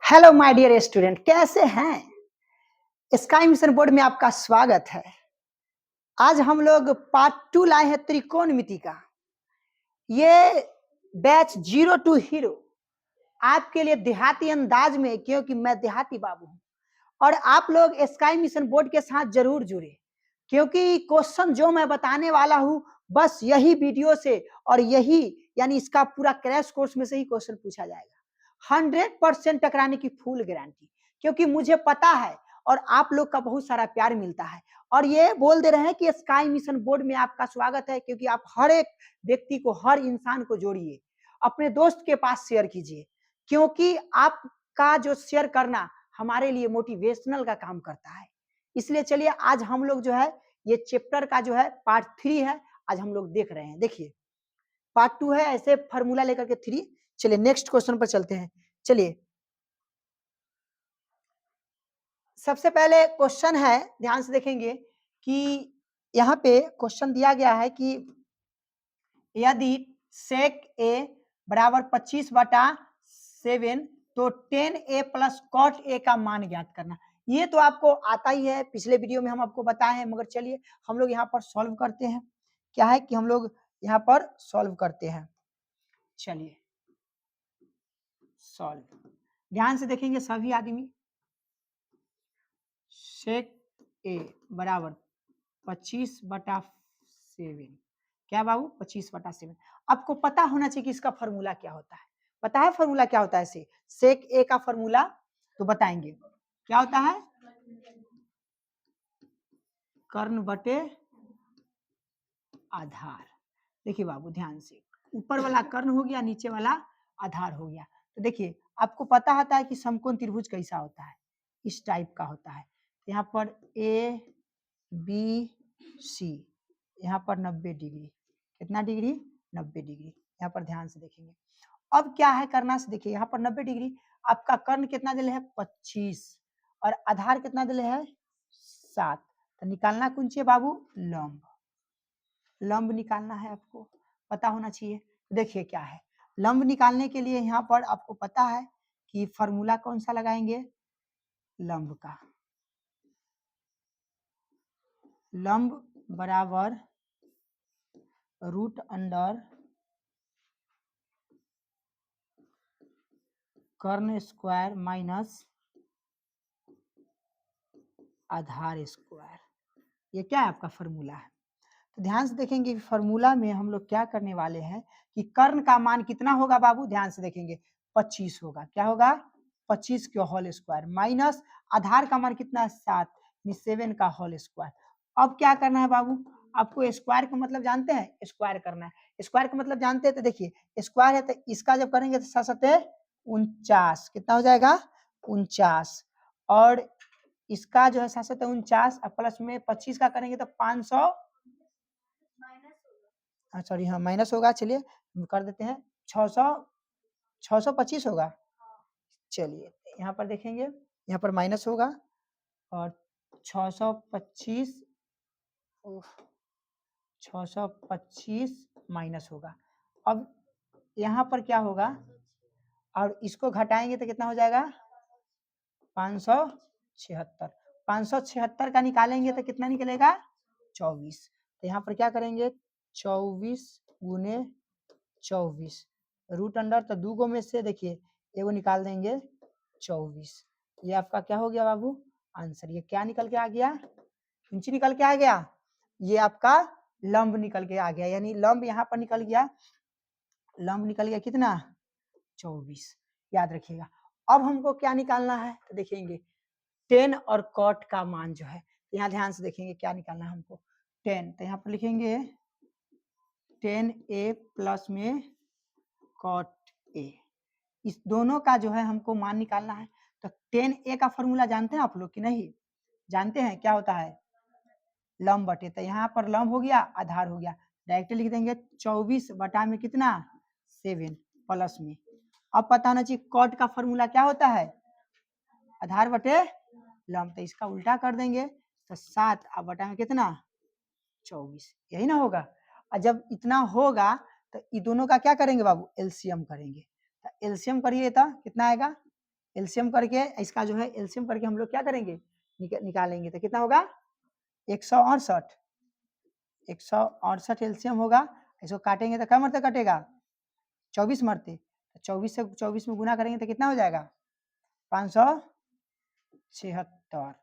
Hello my dear student, कैसे हैं? Sky mission board में आपका स्वागत है। आज हम लोग पार्ट 2 लाए हैं त्रिकोणमिति का। ये बैच जीरो टू हीरो आपके लिए देहाती अंदाज में, क्योंकि मैं देहाती बाबू हूं और आप लोग स्काई मिशन बोर्ड के साथ जरूर जुड़े, क्योंकि क्वेश्चन जो मैं बताने वाला हूं बस यही वीडियो से और यही यानी इसका पूरा क्रैश कोर्स में से ही क्वेश्चन पूछा जाएगा। 100% टकराने की फुल गारंटी, क्योंकि मुझे पता है और आप लोग का बहुत सारा प्यार मिलता है। और ये बोल दे रहे हैं कि स्काई मिशन बोर्ड में आपका स्वागत है, क्योंकि आप हर एक व्यक्ति को, हर इंसान को जोड़िए, अपने दोस्त के पास शेयर कीजिए, क्योंकि आपका जो शेयर करना हमारे लिए मोटिवेशनल का काम करता है। इसलिए चलिए आज हम लोग जो है ये चैप्टर का जो है पार्ट 3 है, आज हम लोग देख रहे हैं। देखिए पार्ट 2 है, ऐसे फार्मूला लेकर के 3। चलिए नेक्स्ट क्वेश्चन पर चलते हैं। चलिए सबसे पहले क्वेश्चन है, ध्यान से देखेंगे कि यहाँ पे क्वेश्चन दिया गया है कि यदि सेक ए बराबर 25/7 तो 10a प्लस कॉट ए का मान ज्ञात करना। ये तो आपको आता ही है, पिछले वीडियो में हम आपको बताए हैं, मगर चलिए हम लोग यहाँ पर सॉल्व करते हैं। क्या है कि हम लोग यहाँ पर सॉल्व करते हैं। चलिए सॉल्व, ध्यान से देखेंगे सभी आदमी। सेक ए बराबर 25/7, क्या बाबू 25/7। आपको पता होना चाहिए कि इसका फॉर्मूला क्या होता है। पता है फॉर्मूला क्या होता है? सेक ए का फॉर्मूला तो बताएंगे क्या होता है। कर्ण बटे आधार। देखिए बाबू ध्यान से, ऊपर वाला कर्ण हो गया, नीचे वाला आधार हो गया। तो देखिए आपको पता होता है कि समकोण त्रिभुज कैसा होता है, इस टाइप का होता है। यहाँ पर ए बी सी, यहाँ पर 90 डिग्री, कितना डिग्री? 90 डिग्री। यहाँ पर ध्यान से देखेंगे। अब क्या है करना से देखिए, यहाँ पर 90 डिग्री, आपका कर्ण कितना दिले है? 25, और आधार कितना दिले है? 7। तो निकालना कौन चाहिए बाबू? लंब। लंब निकालना है, आपको पता होना चाहिए। देखिए क्या है, लंब निकालने के लिए यहाँ पर आपको पता है कि फॉर्मूला कौन सा लगाएंगे? लंब का। लंब बराबर रूट अंडर कर्ण स्क्वायर माइनस आधार स्क्वायर। ये क्या है? आपका फॉर्मूला है। तो ध्यान से देखेंगे फॉर्मूला में हम लोग क्या करने वाले हैं कि कर्ण का मान कितना होगा बाबू? ध्यान से देखेंगे 25 होगा। क्या होगा? 25 के होल स्क्वायर माइनस आधार का मान कितना है? 7, 7 का होल स्क्वायर। अब क्या करना है बाबू? आपको स्क्वायर का मतलब जानते हैं? स्क्वायर करना है। स्क्वायर का मतलब जानते हैं तो देखिए स्क्वायर है तो इसका जब करेंगे तो 7 49, कितना हो जाएगा? 49। और इसका जो है 7 49 और प्लस में 25 का करेंगे तो 500, सॉरी हाँ माइनस होगा। चलिए कर देते हैं 625 होगा। चलिए यहाँ पर देखेंगे, यहाँ पर माइनस होगा और 625 माइनस होगा। अब यहाँ पर क्या होगा? और इसको घटाएंगे तो कितना हो जाएगा? 576। 576 का निकालेंगे तो कितना निकलेगा? 24। तो यहाँ पर क्या करेंगे? 24 गुने 24 रूट अंडर, तो 2 गो में से देखिए एगो निकाल देंगे 24। ये आपका क्या हो गया बाबू? आंसर। ये क्या निकल के आ गया? इंची निकल के आ गया। ये आपका लंब निकल के आ गया, यानी लंब यहाँ पर निकल गया। लंब निकल गया कितना? 24। याद रखिएगा। अब हमको क्या निकालना है तो देखेंगे 10 और कॉट का मान जो है, यहाँ ध्यान से देखेंगे क्या निकालना है हमको। 10, तो यहाँ पर लिखेंगे 10a प्लस में कॉट ए। इस दोनों का जो है हमको मान निकालना है। तो 10a का फॉर्मूला जानते हैं आप लोग कि नहीं? जानते हैं क्या होता है? लंब बटे, तो यहाँ पर लंब हो गया, आधार हो गया, डायरेक्ट लिख देंगे 24 बटा में कितना? 7 प्लस में। अब पता होना चाहिए कॉट का फॉर्मूला क्या होता है? आधार बटे लंब। तो इसका उल्टा कर देंगे तो 7 अब बटा में कितना? 24, यही ना होगा। और जब इतना होगा तो ये दोनों का क्या करेंगे बाबू? एलसीएम करेंगे। तो एलसीएम करिए तो कितना आएगा? एलसीएम करके इसका जो है एलसीएम करके हम लोग क्या करेंगे, निकालेंगे तो कितना होगा 168। 168 एलसीएम होगा। इसको काटेंगे तो क्या मरते कटेगा 24 मरते, 24 से 24 में गुना करेंगे तो कितना हो जाएगा 576।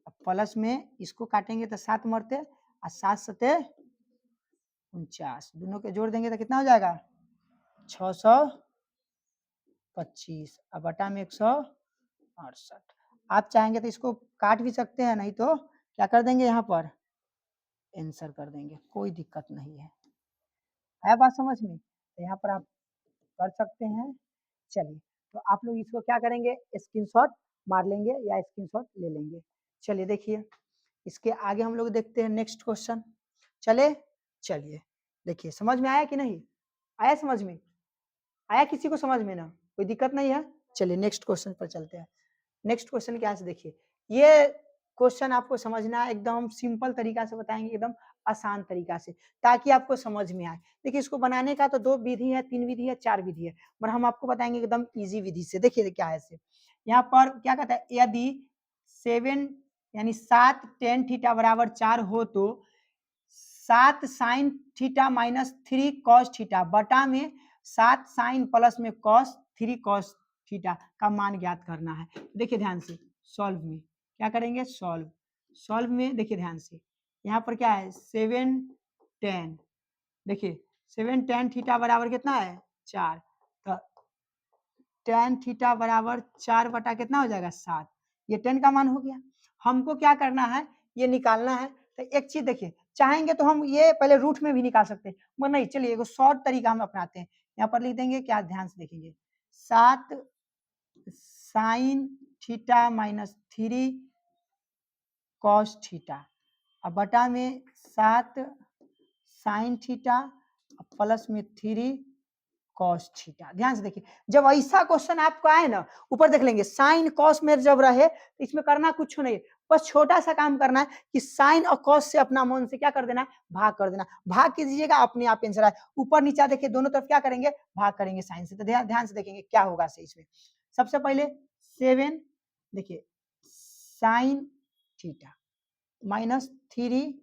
अब प्लस में इसको काटेंगे तो 7 मरते और 7 सते 49, दोनों के जोड़ देंगे तो कितना हो जाएगा 625 और बटा में 168। आप चाहेंगे तो इसको काट भी सकते हैं, नहीं तो क्या कर देंगे यहाँ पर आंसर कर देंगे, कोई दिक्कत नहीं है बात समझ में। तो यहाँ पर आप कर सकते हैं। चलिए तो आप लोग इसको क्या करेंगे स्क्रीनशॉट मार लेंगे या स्क्रीनशॉट ले लेंगे। चलिए देखिए इसके आगे हम लोग देखते हैं नेक्स्ट क्वेश्चन। चलिए देखिए समझ में आया कि नहीं आया, समझ में आया किसी को समझ में ना, कोई दिक्कत नहीं है। चलिए नेक्स्ट क्वेश्चन पर चलते हैं। नेक्स्ट क्वेश्चन क्या है देखिए, ये क्वेश्चन आपको समझना एकदम सिंपल तरीका से बताएंगे, एकदम आसान तरीका से, ताकि आपको समझ में आए। देखिए इसको बनाने का तो 2 विधि है, 3 विधि है, 4 विधि है, पर हम आपको बताएंगे एकदम इजी विधि से। देखिए क्या है ऐसे, यहाँ पर क्या कहता है, यदि 7 यानी 7 tan थीटा बराबर 4 हो तो 7 sin theta minus 3 cos theta बटा में 7 sin प्लस में cos 3 cos थीटा का मान ज्ञात करना है। देखिए ध्यान से सॉल्व में क्या करेंगे, सॉल्व में देखिए ध्यान से, यहाँ पर क्या है 7 tan, देखिए 7 tan थीटा बराबर कितना है 4, तो tan थीटा बराबर 4 बटा कितना हो जाएगा 7, ये tan का मान हो गया। हमको क्या करना है ये निकालना है। तो एक चीज देखिए, चाहेंगे तो हम ये पहले रूट में भी निकाल सकते हैं, मगर नहीं, चलिए एक शॉर्ट तरीका हम अपनाते हैं। यहाँ पर लिख देंगे क्या, ध्यान से देखेंगे 7 sin theta minus 3 cos theta अब बटा में 7 sin थीटा प्लस में 3 cos थीटा। ध्यान से देखिए, जब ऐसा क्वेश्चन आपको आए ना, ऊपर देख लेंगे साइन कॉस में जब रहे तो इसमें करना कुछ नहीं, बस छोटा सा काम करना है कि साइन और कॉस से अपना मन से क्या कर देना है, भाग कर देना, भाग कीजिएगा अपने आप आंसर आए। ऊपर नीचा देखिए दोनों तरफ क्या करेंगे, भाग करेंगे साइन से। तो ध्यान से देखेंगे क्या होगा से इसमें। सबसे पहले 7 देखिए sign theta minus 3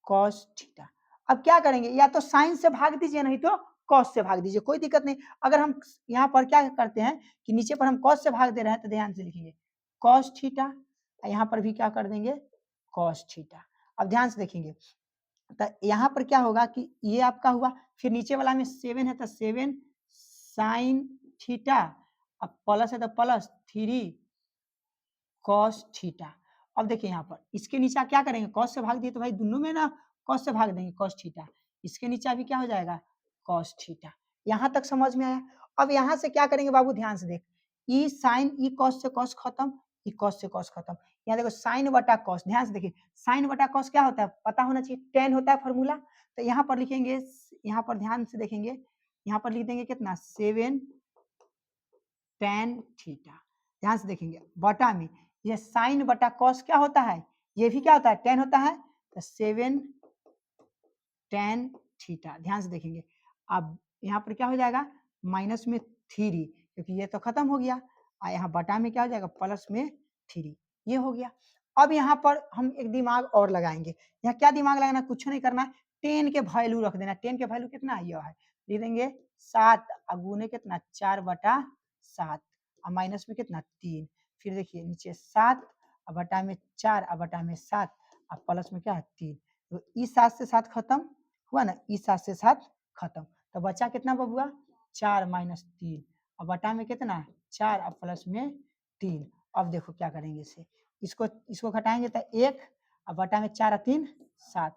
cos theta. अब क्या करेंगे, या तो साइन से भाग दीजिए नहीं तो कॉस से भाग दीजिए, कोई दिक्कत नहीं। अगर हम यहाँ पर क्या करते हैं कि नीचे पर हम कॉस से भाग दे रहे हैं तो ध्यान से लिखेंगे cos थीटा, यहाँ पर भी क्या कर देंगे cos थीटा। अब ध्यान से देखेंगे तो यहाँ पर क्या होगा कि ये आपका हुआ, फिर नीचे वाला में 7 है तो 7 sin थीटा, अब प्लस है तो प्लस 3 cos थीटा। अब देखिए यहाँ पर इसके नीचे क्या करेंगे, cos से भाग दिए तो भाई दोनों में ना cos से भाग देंगे cos थीटा, इसके नीचे भी क्या हो जाएगा cos थीटा। यहाँ तक समझ में आया। अब यहाँ से क्या करेंगे बाबू, ध्यान से देख, ई साइन ई cos से cos खत्म, ई cos से cos खत्म। यहाँ देखो साइन बटा cos, ध्यान से देखिए साइन बटा cos क्या होता है पता होना चाहिए, tan होता है फॉर्मूला। तो यहाँ पर लिखेंगे, यहाँ पर ध्यान से देखेंगे, यहाँ पर लिख देंगे कितना 7 tan थीटा। ध्यान से देखेंगे बटा में ये साइन बटा कॉस क्या होता है, ये भी क्या होता है tan होता है, तो 7 tan थीटा। ध्यान से देखेंगे अब यहाँ पर क्या हो जाएगा माइनस में 3, क्योंकि ये तो खत्म हो गया, और यहाँ बटा में क्या हो जाएगा प्लस में 3, ये हो गया। अब यहाँ पर हम एक दिमाग और लगाएंगे, यहाँ क्या दिमाग लगाना, कुछ नहीं करना है, 10 के वैल्यू रख देना। 10 के वैल्यू कितना है, यह है, लिख देंगे 7 अगुने कितना 4 बटा 7 और माइनस में कितना 3, फिर देखिए नीचे 7 और बटा में 4 और बटा में 7 और प्लस में क्या है 3, तो इस 7 से 7 खत्म हुआ ना, इस 7 से 7 खत्म, तो बचा कितना बबुआ 4 माइनस 3 और बटा में कितना 4 और प्लस में 3। अब देखो क्या करेंगे इसे, इसको घटाएंगे तो 1 और बटा में 4 और 3 7,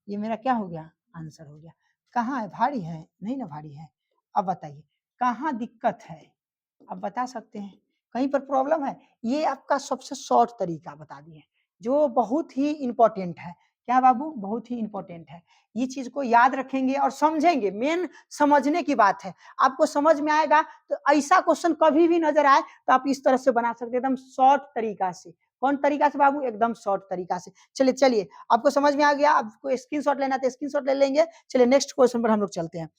ये मेरा क्या हो गया आंसर हो गया। कहाँ है, भारी है नहीं ना, भारी है। अब बताइए कहाँ दिक्कत है, अब बता सकते हैं कहीं पर प्रॉब्लम है। ये आपका सबसे शॉर्ट तरीका बता दिए जो बहुत ही इंपॉर्टेंट है। क्या बाबू, बहुत ही इंपॉर्टेंट है, ये चीज को याद रखेंगे और समझेंगे। मेन समझने की बात है, आपको समझ में आएगा तो ऐसा क्वेश्चन कभी भी नजर आए तो आप इस तरह से बना सकते हैं एकदम शॉर्ट तरीका से। कौन तरीका से बाबू, एकदम शॉर्ट तरीका से। चलिए आपको समझ में आ गया, आपको स्क्रीनशॉट लेना तो स्क्रीनशॉट ले लेंगे। चलिए नेक्स्ट क्वेश्चन पर हम लोग चलते हैं।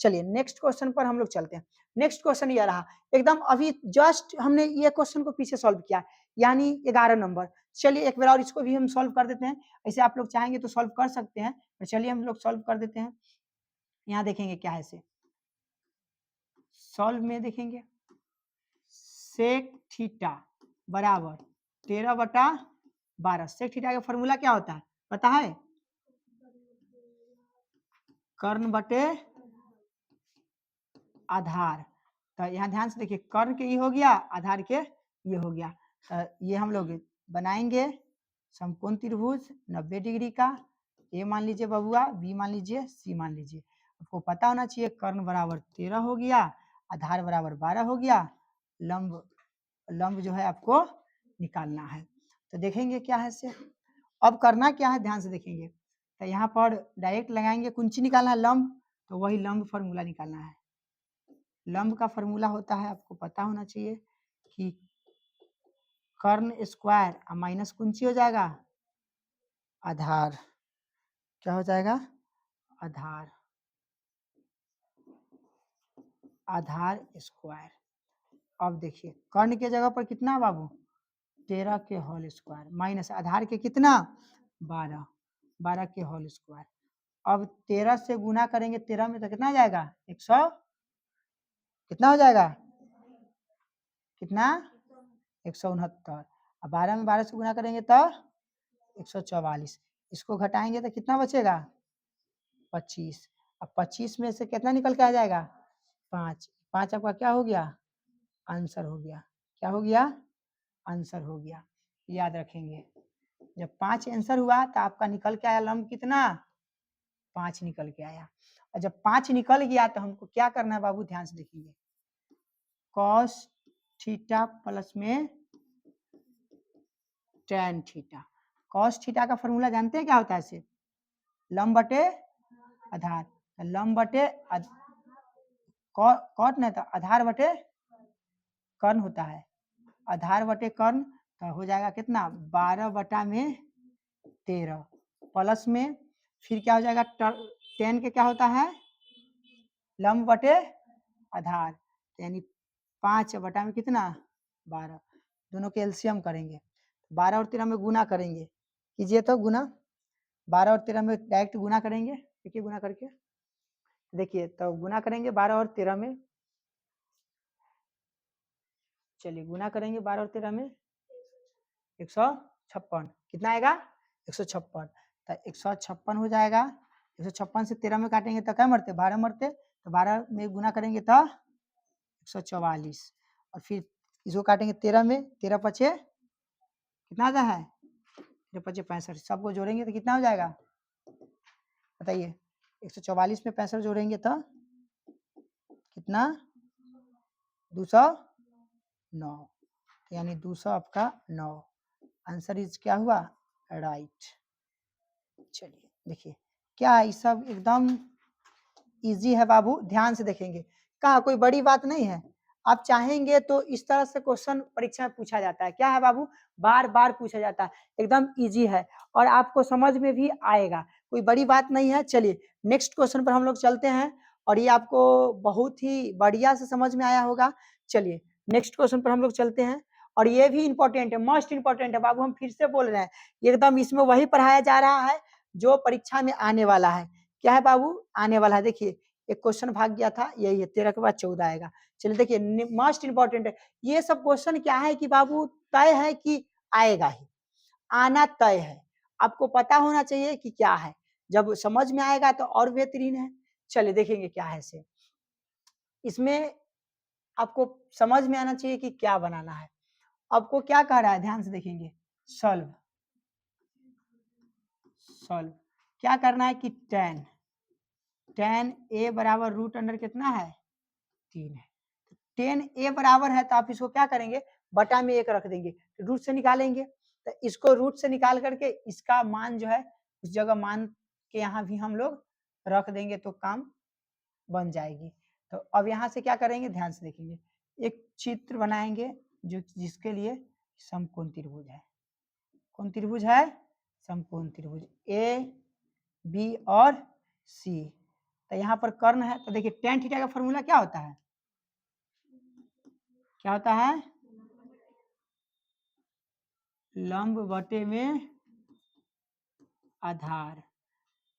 चलिए नेक्स्ट क्वेश्चन पर हम लोग चलते हैं। नेक्स्ट क्वेश्चन ये रहा, एकदम अभी जस्ट हमने ये क्वेश्चन को पीछे सॉल्व किया, यानी 11 नंबर। चलिए एक बार और इसको भी हम सॉल्व कर देते हैं, ऐसे आप लोग चाहेंगे तो सॉल्व कर सकते हैं, तो चलिए हम लोग सॉल्व कर देते हैं। यहाँ देखेंगे क्या है, से सॉल्व में देखेंगे सेक थीटा बराबर 13/12। सेक थीटा का फॉर्मूला क्या होता है पता है? कर्ण बटे आधार। तो यहाँ ध्यान से देखिए, कर्ण के ये हो गया, आधार के ये हो गया। तो ये हम लोग बनाएंगे समकोण त्रिभुज 90 डिग्री का। ए मान लीजिए बबुआ, बी मान लीजिए, सी मान लीजिए। आपको पता होना चाहिए कर्ण बराबर 13 हो गया, आधार बराबर 12 हो गया, लंब लंब जो है आपको निकालना है। तो देखेंगे क्या है से, अब करना क्या है ध्यान से देखेंगे। तो यहाँ पर डायरेक्ट लगाएंगे, कुंची निकालना है लंब, तो वही लंब फॉर्मूला निकालना है। लंब का फॉर्मूला होता है, आपको पता होना चाहिए कि कर्ण स्क्वायर माइनस कुंची हो जाएगा आधार। क्या हो जाएगा? आधार, आधार स्क्वायर। अब देखिए कर्ण के जगह पर कितना बाबू, 13 के होल स्क्वायर माइनस आधार के कितना 12, 12 के होल स्क्वायर। अब 13 से गुना करेंगे 13 में तो कितना हो जाएगा 100, कितना हो जाएगा, कितना 169। अब 12 में 12 से गुना करेंगे तो 144। इसको घटाएंगे तो कितना बचेगा 25। अब 25 में से कितना निकल के आ जाएगा 5। 5 आपका क्या हो गया, आंसर हो गया। क्या हो गया, आंसर हो गया। याद रखेंगे, जब 5 आंसर हुआ तो आपका निकल के आया लंब कितना 5 निकल के आया। और जब 5 निकल गया तो हमको क्या करना है बाबू, ध्यान से देखेंगे, कॉस थीटा प्लस में टेन थीटा। कॉस थीटा का फॉर्मूला जानते हैं क्या होता है, इसे लंब बटे आधार। लंब बटे कॉट नहीं था, आधार बटे कर्ण होता है। आधार बटे कर्ण तो हो जाएगा कितना 12/13 प्लस में फिर क्या हो जाएगा 10 के क्या होता है लंब बटे आधार, यानी 5 में कितना 12। दोनों के एलसीएम करेंगे, 12 और 13 में गुना करेंगे, कीजिए तो गुना। 12 और 13 में डायरेक्ट गुना करेंगे, देखिए गुना करके देखिए, तो गुना करेंगे 12 और 13 में। चलिए गुना करेंगे 12 और 13 में 156। कितना आएगा 156। तो 156 हो जाएगा। 156 से 13 में काटेंगे तो क्या मरते 12 मरते, तो 12 में गुना करेंगे तो 144। और फिर इसको काटेंगे 13 में, 13 पचे कितना आता है 13 पचे 65। सबको जोड़ेंगे तो कितना हो जाएगा बताइए, 144 में 65 जोड़ेंगे तो कितना 209, यानी 200 आपका 9। आंसर इज क्या हुआ राइट। चलिए देखिए क्या ये सब एकदम इजी है बाबू, ध्यान से देखेंगे, कहा कोई बड़ी बात नहीं है। आप चाहेंगे तो इस तरह से क्वेश्चन परीक्षा में पूछा जाता है, क्या है बाबू बार बार पूछा जाता है, एकदम इजी है और आपको समझ में भी आएगा, कोई बड़ी बात नहीं है। चलिए नेक्स्ट क्वेश्चन पर हम लोग चलते हैं और ये आपको बहुत ही बढ़िया से समझ में आया होगा। चलिए नेक्स्ट क्वेश्चन पर हम लोग चलते हैं और ये भी इंपॉर्टेंट है, मोस्ट इंपॉर्टेंट है बाबू, हम फिर से बोल रहे हैं, एकदम इसमें वही पढ़ाया जा रहा है जो परीक्षा में आने वाला है। क्या है बाबू आने वाला है, देखिए एक क्वेश्चन भाग गया था, यही है 13 के बाद 14 आएगा। चलिए देखिए मोस्ट इंपॉर्टेंट है, ये सब क्वेश्चन क्या है कि बाबू तय है कि आएगा ही, आना तय है, आपको पता होना चाहिए कि क्या है, जब समझ में आएगा तो और बेहतरीन है। चलिए देखेंगे क्या है से, इसमें आपको समझ में आना चाहिए कि क्या बनाना है। आपको क्या कह रहा है ध्यान से देखेंगे, सॉल्व, सॉल्व क्या करना है कि tan a बराबर रूट अंडर कितना है 3 है। tan a बराबर है तो आप इसको क्या करेंगे बटा में 1 रख देंगे, रूट से निकालेंगे, तो इसको रूट से निकाल करके इसका मान जो है उस जगह मान के यहाँ भी हम लोग रख देंगे तो काम बन जाएगी। तो अब यहाँ से क्या करेंगे ध्यान से देखेंगे, एक चित्र बनाएंगे जो जिसके लिए समकोण त्रिभुज है। कौन त्रिभुज है समकोण त्रिभुज ए बी और सी। तो यहाँ पर कर्ण है, तो देखिए tan थीटा का फॉर्मूला क्या होता है, क्या होता है, लंब बटे में आधार।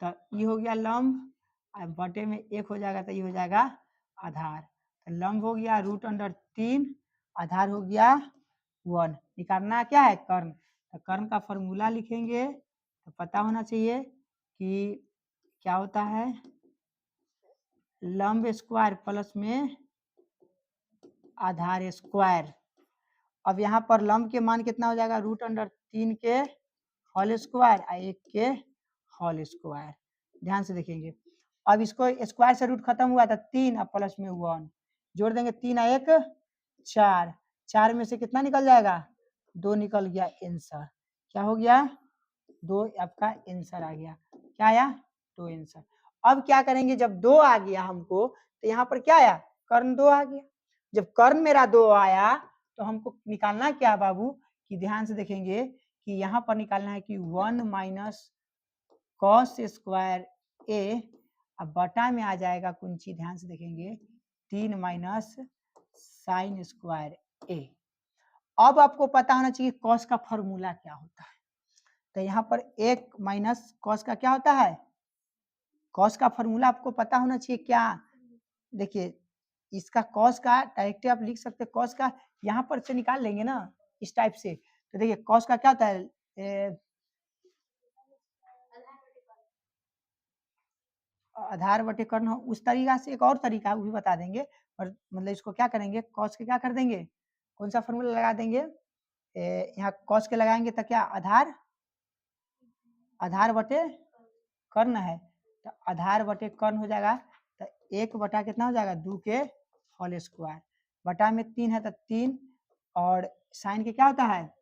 तो ये हो गया लंब, और बटे में 1 हो जाएगा, तो ये हो जाएगा आधार। तो लंब हो गया √3, आधार हो गया 1। निकालना क्या है, कर्ण। तो कर्ण का फॉर्मूला लिखेंगे, तो पता होना चाहिए कि क्या होता है, लंब स्क्वायर प्लस में आधार स्क्वायर। अब यहाँ पर लंब के मान कितना हो जाएगा, √3 के होल स्क्वायर और 1 के होल स्क्वायर। ध्यान से देखेंगे, अब इसको स्क्वायर से रूट खत्म हुआ था 3 और प्लस में 1 जोड़ देंगे, 3 और 1 4, 4 में से कितना निकल जाएगा, 2 निकल गया आंसर। क्या हो गया, 2 आपका आंसर आ गया। क्या आया, 2 आंसर। अब क्या करेंगे, जब 2 आ गया हमको, तो यहाँ पर क्या आया, कर्ण 2 आ गया। जब कर्ण मेरा 2 आया तो हमको निकालना क्या बाबू, कि ध्यान से देखेंगे कि यहाँ पर निकालना है कि 1 माइनस कॉस स्क्वायर ए, अब बटा में आ जाएगा कुंची, ध्यान से देखेंगे 3 माइनस साइन स्क्वायर ए। अब आपको पता होना चाहिए कॉस का फॉर्मूला क्या होता है। तो यहाँ पर 1 माइनस कॉस का क्या होता है, कॉस का फॉर्मूला आपको पता होना चाहिए क्या। देखिए इसका कॉस का डायरेक्टली आप लिख सकते हैं, कॉस का यहाँ पर से निकाल लेंगे ना इस टाइप से। तो देखिए कॉस का क्या होता है, आधार बटे कर्ण, उस तरीका से एक और तरीका वो भी बता देंगे। और मतलब इसको क्या करेंगे, कॉस के क्या कर देंगे, कौन सा फॉर्मूला लगा देंगे, यहाँ कॉस के लगाएंगे तो क्या, आधार, आधार बटे कर्ण है, तो आधार बटे कर्ण हो जाएगा। तो 1 बटा कितना हो जाएगा, 2 के होल स्क्वायर, बटा में 3 है तो 3, और साइन के क्या होता है,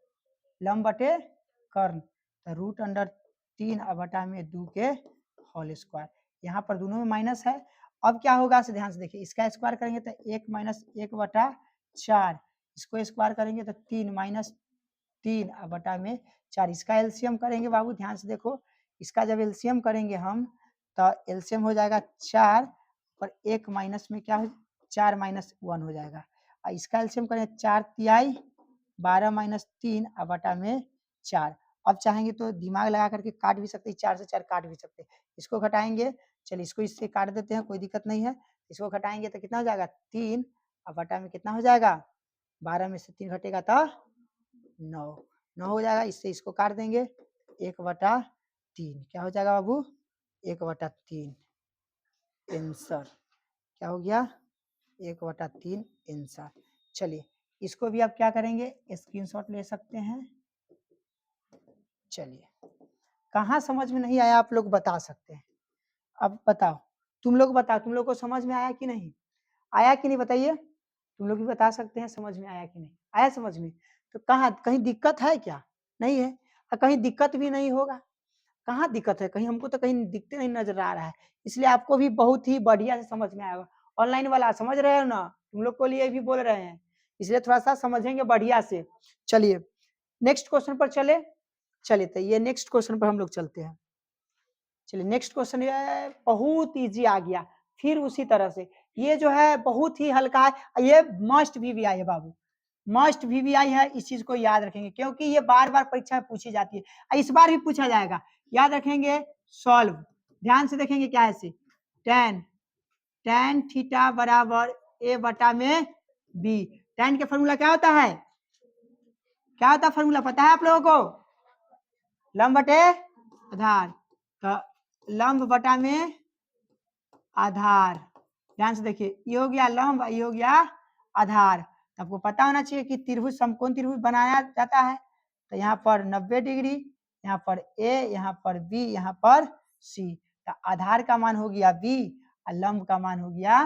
लंब बटे कर्ण, तो √3 और बटा में 2 के होल स्क्वायर। यहाँ पर दोनों में माइनस है। अब क्या होगा, से ध्यान से देखिए, इसका स्क्वायर करेंगे तो 1 माइनस 1 बटा 4, इसको स्क्वायर करेंगे तो 3 माइनस 3 और बटा में 4। इसका एलसीएम करेंगे बाबू, ध्यान से देखो, इसका जब एलसीएम करेंगे हम तो एलसीएम हो जाएगा 4, और 1 माइनस में क्या हो, 4 माइनस 1 हो जाएगा। और इसका एलसीएम करेंगे 4 तिहाई 12 माइनस 3 और बटा में 4। अब चाहेंगे तो दिमाग लगा करके काट भी सकते हैं, 4 से 4 काट भी सकते हैं। इसको घटाएंगे, चलिए इसको इससे काट देते हैं, कोई दिक्कत नहीं है। इसको घटाएंगे तो कितना हो जाएगा, 3 और बटा में कितना हो जाएगा, 12 में से 3 घटेगा तो 9 हो जाएगा। इससे इसको काट देंगे, 1/3 क्या हो जाएगा बाबू, 1/3 आंसर। क्या हो गया, 1/3 आंसर। चलिए इसको भी आप क्या करेंगे, स्क्रीनशॉट ले सकते हैं। चलिए कहाँ समझ में नहीं आया आप लोग बता सकते हैं। अब बताओ, तुम लोग बताओ, तुम लोग को समझ में आया कि नहीं आया, कि नहीं बताइए, तुम लोग भी बता सकते हैं समझ में आया कि नहीं आया। समझ में, तो कहाँ कहीं दिक्कत है क्या, नहीं है, और कहीं दिक्कत भी नहीं होगा। कहाँ दिक्कत है, कहीं हमको तो कहीं दिखते नहीं नजर आ रहा है, इसलिए आपको भी बहुत ही बढ़िया से समझ में आएगा। ऑनलाइन वाला समझ रहे हो ना, तुम लोग को लिए भी बोल रहे हैं, इसलिए थोड़ा सा समझेंगे बढ़िया से। चलिए नेक्स्ट क्वेश्चन पर चले, चलिए तो ये नेक्स्ट क्वेश्चन पर हम लोग चलते हैं। चलिए नेक्स्ट क्वेश्चन ये बहुत इजी आ गया, फिर उसी तरह से ये जो है बहुत ही हल्का है, ये मस्ट VVI है बाबू, मस्ट VVI है, इस चीज को याद रखेंगे क्योंकि ये बार बार परीक्षा में पूछी जाती है, इस बार भी पूछा जाएगा, याद रखेंगे। सॉल्व, ध्यान से देखेंगे क्या है, से tan थीटा बराबर a बटा में b। tan के फॉर्मूला क्या होता है, क्या होता है फॉर्मूला, पता है आप लोगों को, लंब बटे आधार, तो लंब बटा में आधार। ध्यान से देखिए, ये हो गया लंब, ये हो गया आधार। तो आपको पता होना चाहिए कि त्रिभुज समकोण त्रिभुज बनाया जाता है। तो यहाँ पर 90 डिग्री, यहाँ पर A, यहाँ पर B, यहाँ पर C। तो आधार का मान हो गया B और लंब का मान हो गया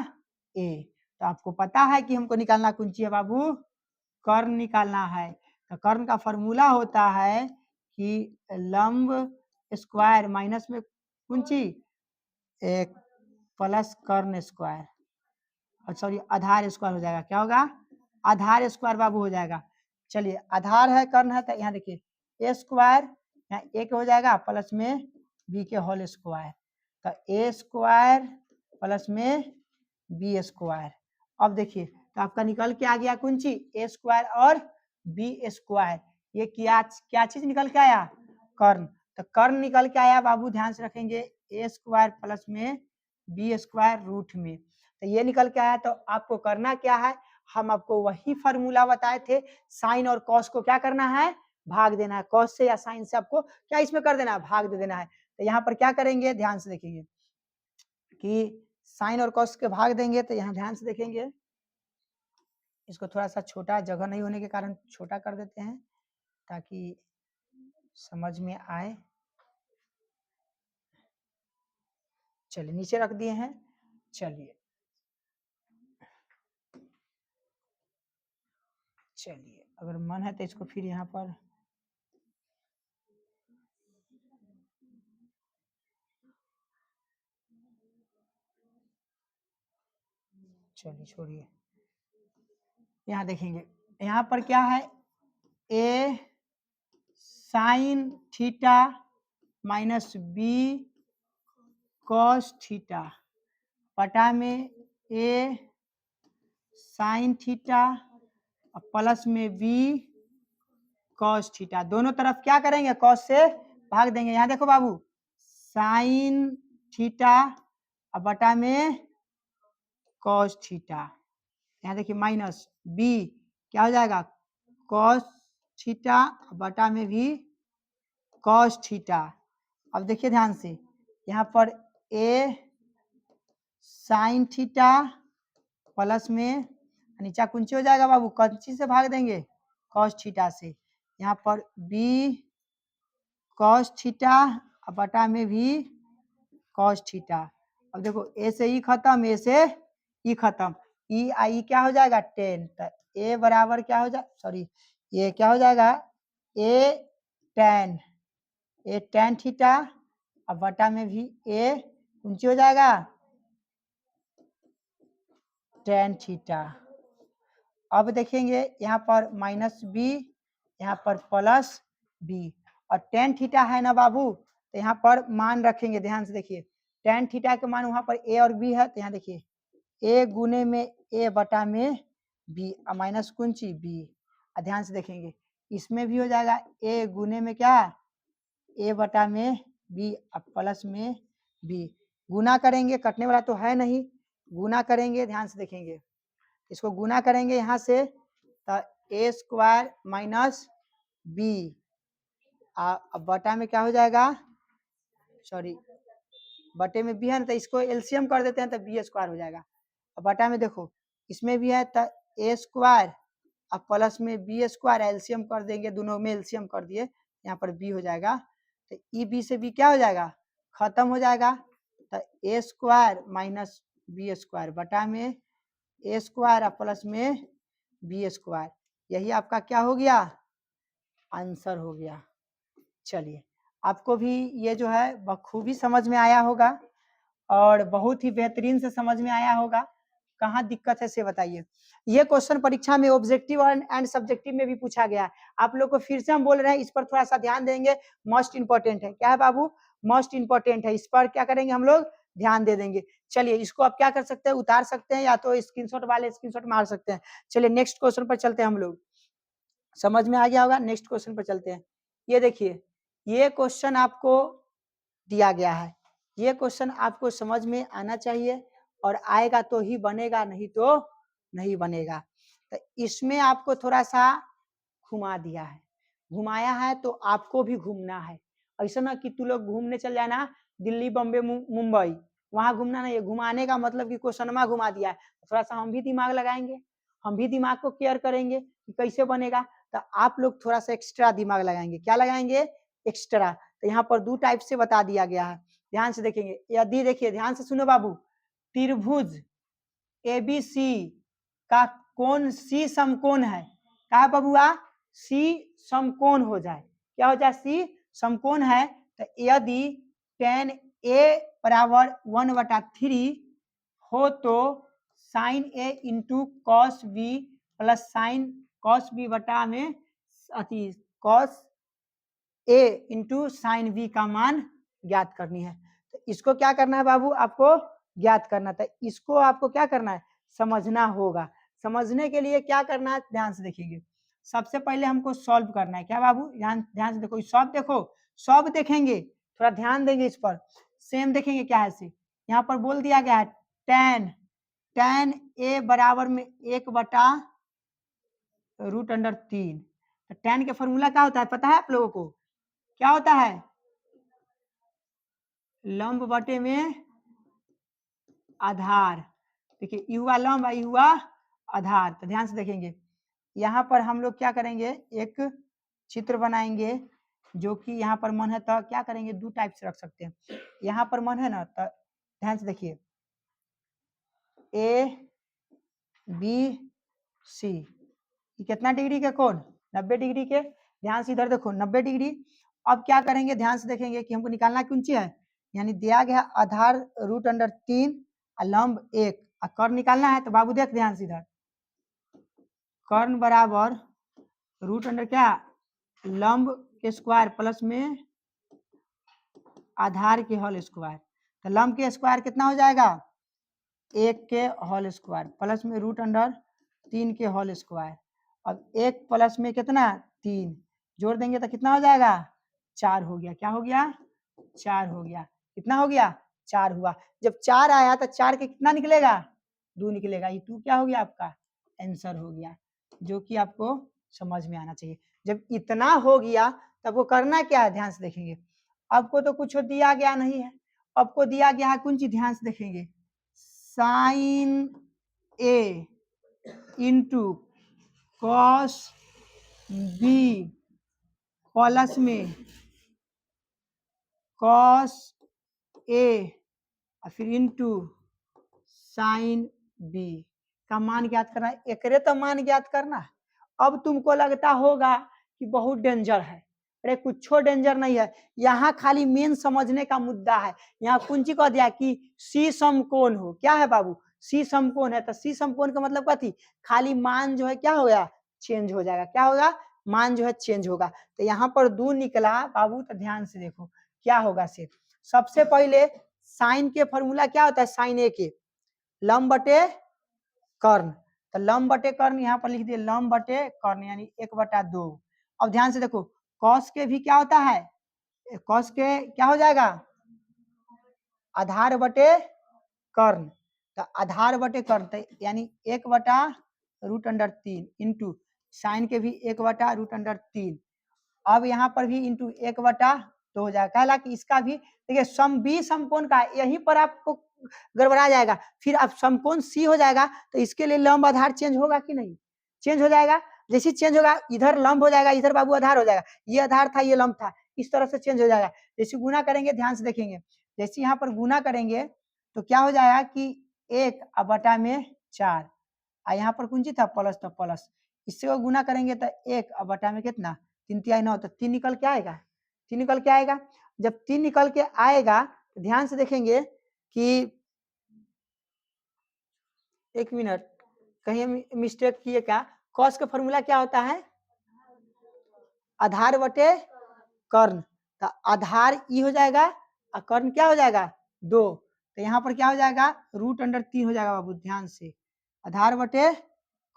A। तो आपको पता है कि हमको निकालना कौन ची है बाबू, कर्ण निकालना है। तो कर्ण का फॉर्मूला होता है कि लंब स्क्वायर माइनस में कौन ची, एक प्लस कर्ण स्क्वायर, और सॉरी आधार स्क्वायर हो जाएगा, क्या होगा, आधार स्क्वायर बाबू हो जाएगा। चलिए आधार है, कर्ण है, तो यहाँ देखिए ए स्क्वायर, यहाँ एक हो जाएगा प्लस में बी के होल स्क्वायर, तो ए स्क्वायर प्लस में बी स्क्वायर। अब देखिए तो आपका निकल के आ गया कौन चीज, ए स्क्वायर और बी स्क्वायर। ये क्या चीज निकल के आया, कर्ण। तो कर्ण निकल के आया बाबू, ध्यान से रखेंगे, ए स्क्वायर प्लस में बी स्क्वायर रूट में। तो ये निकल के आया। तो आपको करना क्या है, हम आपको वही फार्मूला बताए थे, साइन और कॉस को क्या करना है, भाग देना है। कॉस से या साइन से आपको क्या इसमें कर देना है, भाग दे देना है। तो यहाँ पर क्या करेंगे, ध्यान से देखेंगे कि साइन और कॉस के भाग देंगे। तो यहाँ ध्यान से देखेंगे, इसको थोड़ा सा छोटा, जगह नहीं होने के कारण छोटा कर देते हैं ताकि समझ में आए। चलिए नीचे रख दिए हैं। चलिए अगर मन है तो इसको फिर यहाँ पर चलिए छोड़िए। यहाँ देखेंगे, यहाँ पर क्या है, A sine theta minus B cos theta बटा में ए साइन थीटा प्लस में बी कॉस थीटा। दोनों तरफ क्या करेंगे, कॉस से भाग देंगे। यहाँ देखो बाबू, साइन थीटा बटा में कॉस थीटा, यहाँ देखिए माइनस बी क्या हो जाएगा, कॉस थीटा बटा में भी कॉस थीटा। अब देखिए ध्यान से, यहाँ पर ए साइन थीटा प्लस में नीचा कुंची हो जाएगा बाबू, कौनसी से भाग देंगे, कॉस थीटा से। यहाँ पर बी कॉस थीटा बटा में भी कॉस थीटा। अब देखो ए से ई खत्म, ए से ई खत्म, ई आई क्या हो जाएगा 10। तो ए बराबर क्या हो जाए, सॉरी ये क्या हो जाएगा, ए टेन थीटा अब बटा में भी ए ऊंची हो जाएगा टेन थीटा। अब देखेंगे यहाँ पर माइनस बी, यहाँ पर प्लस बी, और टेन थीटा है ना बाबू, तो यहाँ पर मान रखेंगे, ध्यान से देखिए, टेन थीटा के मान वहां पर ए और बी है। तो यहाँ देखिए ए गुने में ए बटा में बी और माइनस कुंची बी। ध्यान से देखेंगे, इसमें भी हो जाएगा ए गुने में क्या, ए बटा में बी प्लस में बी। गुना करेंगे, कटने वाला तो है नहीं, गुना करेंगे, ध्यान से देखेंगे, इसको गुना करेंगे यहाँ से, तो ए स्क्वायर माइनस बी अब बटा में क्या हो जाएगा, सॉरी बटे में बी है ना, तो इसको एलसीएम कर देते हैं तो बी स्क्वायर हो जाएगा। अब बटा में देखो इसमें भी है तो ए स्क्वायर अब प्लस में बी स्क्वायर, एलसीएम कर देंगे, दोनों में एलसीएम कर दिए, यहाँ पर बी हो जाएगा। तो ई बी से बी क्या हो जाएगा, खत्म हो जाएगा। तो ए स्क्वायर माइनस बी स्क्वायर बटा में ए स्क्वायर प्लस में बी स्क्वायर, यही आपका क्या हो गया, आंसर हो गया। चलिए आपको भी ये जो है बखूबी समझ में आया होगा और बहुत ही बेहतरीन से समझ में आया होगा। कहाँ दिक्कत है से बताइए। ये क्वेश्चन परीक्षा में ऑब्जेक्टिव एंड सब्जेक्टिव में भी पूछा गया है। आप लोग को फिर से हम बोल रहे हैं, इस पर थोड़ा सा ध्यान देंगे, मोस्ट इंपॉर्टेंट है। क्या है बाबू, मोस्ट इंपॉर्टेंट है, इस पर क्या करेंगे हम लोग, ध्यान दे देंगे। चलिए इसको आप क्या कर सकते हैं, उतार सकते हैं या तो स्क्रीनशॉट वाले स्क्रीनशॉट मार सकते हैं। चलिए नेक्स्ट क्वेश्चन पर चलते हैं हम लोग, समझ में आ गया होगा। नेक्स्ट क्वेश्चन पर चलते हैं। ये देखिए, ये क्वेश्चन आपको दिया गया है, ये क्वेश्चन आपको समझ में आना चाहिए और आएगा तो ही बनेगा, नहीं तो नहीं बनेगा। तो इसमें आपको थोड़ा सा घुमा दिया है, घुमाया है तो आपको भी घूमना है। ऐसा ना कि तू लोग घूमने चल जाना दिल्ली बम्बे मुंबई, वहां घूमना नहीं है। घुमाने का मतलब कि क्वेश्चन में घुमा दिया है, थोड़ा सा हम भी दिमाग लगाएंगे, हम भी दिमाग को केयर करेंगे कि कैसे बनेगा। तो आप लोग थोड़ा सा एक्स्ट्रा दिमाग लगाएंगे, क्या लगाएंगे, एक्स्ट्रा। तो यहाँ पर दो टाइप से बता दिया गया है, ध्यान से देखेंगे। यदि देखिए ध्यान से सुनो बाबू, त्रिभुज एबीसी का कोण सी समकोण है, कहा बबुआ, सी समकोण हो जाए, क्या हो जाए, सी समकोण है। तो यदि tan a बराबर 1/3 हो तो sine a into cos B plus sine cos B बटा में अति cos a into sine B का मान ज्ञात करनी है। तो इसको क्या करना है बाबू, आपको ज्ञात करना था। इसको आपको क्या करना है, समझना होगा। समझने के लिए क्या करना है, ध्यान से देखिए। सबसे पहले हमको सॉल्व करना है। क्या बाबू, ध्यान ध्यान से देखो, सब देखो, सब देखेंगे, थोड़ा ध्यान देंगे इस पर। सेम देखेंगे क्या है से, यहाँ पर बोल दिया गया है tan a बराबर में 1/√3। तो tan के फॉर्मूला क्या होता है पता है आप लोगों को, क्या होता है, लंब बटे में आधार। देखिए ई हुआ लंब, ई हुआ आधार। तो ध्यान से देखेंगे, यहाँ पर हम लोग क्या करेंगे, एक चित्र बनाएंगे, जो कि यहाँ पर मन है तो क्या करेंगे, दो टाइप से रख सकते हैं। यहाँ पर मन है ना, तो ध्यान से देखिए, ए बी सी, कितना डिग्री के कोण, 90 डिग्री के। ध्यान से इधर देखो 90 डिग्री। अब क्या करेंगे, ध्यान से देखेंगे कि हमको निकालना कौन ची है, यानी दिया गया आधार √3 और लंब 1 और कर्ण निकालना है। तो बाबू देख ध्यान से इधर, कर्ण बराबर √, क्या, लंब के स्क्वायर प्लस में आधार के होल स्क्वायर। तो लंब के स्क्वायर कितना हो जाएगा, 1 के होल स्क्वायर प्लस में √3 के होल स्क्वायर। अब 1 प्लस में कितना, 3 जोड़ देंगे तो कितना हो जाएगा, 4 हो गया। क्या हो गया, 4 हो गया। कितना हो गया, 4 हुआ। जब 4 आया तो 4 के कितना निकलेगा, 2 निकलेगा। ये 2 क्या हो गया, आपका आंसर हो गया, जो कि आपको समझ में आना चाहिए। जब इतना हो गया तब वो करना क्या है, ध्यान से देखेंगे। आपको तो कुछ दिया गया नहीं है, आपको दिया गया है कौन चीज, ध्यान से देखेंगे, साइन ए इंटू कॉस बी प्लस में कॉस ए और फिर इंटू साइन बी का मान ज्ञात करना है। एकरे तो मान ज्ञात करना है। अब तुमको लगता होगा कि बहुत डेंजर है, अरे कुछ डेंजर नहीं है, यहाँ खाली मेन समझने का मुद्दा है। यहाँ कुंची कह दिया कि सी समकोण हो, क्या है बाबू, सी समकोण है। तो सी समकोण का मतलब क्या थी, खाली मान जो है क्या हो गया, चेंज हो जाएगा। क्या होगा, मान जो है चेंज होगा। तो यहाँ पर 2 निकला बाबू, तो ध्यान से देखो क्या होगा से। सबसे पहले साइन के फॉर्मूला क्या होता है, साइन ए के लंब बटे कर्ण। तो लंब बटे कर्ण यहाँ पर लिख दिए, लंब बटे कर्ण यानी 1/2। अब ध्यान से देखो, कॉस के भी क्या होता है, कॉस के क्या हो जाएगा, आधार बटे कर्ण। तो आधार बटे कर्ण यानी 1/√3 इंटू साइन के भी 1/√3। अब यहाँ पर भी इंटू 1/2 हो जाएगा। कहला कि इसका भी देखिए, सम बी समकोण का यहीं पर आपको गड़बड़ा जाएगा। फिर अब समकोण सी हो जाएगा तो इसके लिए लंब आधार चेंज होगा कि नहीं, चेंज हो जाएगा। जैसे चेंज होगा इधर लंब हो जाएगा, इधर बाबू आधार हो जाएगा, ये आधार था ये लंब था, इस तरह से चेंज हो जाएगा। जैसे गुना करेंगे, ध्यान से देखेंगे, जैसे यहाँ पर गुना करेंगे तो क्या हो जाएगा कि 1/4 और यहाँ पर कुंजी था प्लस, तो प्लस, इससे वो गुना करेंगे तो 1/, में कितना, 3 तिहाई 9, तो 3 निकल के आएगा, 3 निकल के आएगा। जब 3 निकल के आएगा तो ध्यान से देखेंगे कि, एक मिनट, कहीं मिस्टेक किए क्या, कॉस का फॉर्मूला क्या होता है, आधार बटे कर्ण। तो आधार ई हो जाएगा और कर्ण क्या हो जाएगा, 2। तो यहाँ पर क्या हो जाएगा, √3 हो जाएगा बाबू, ध्यान से, आधार बटे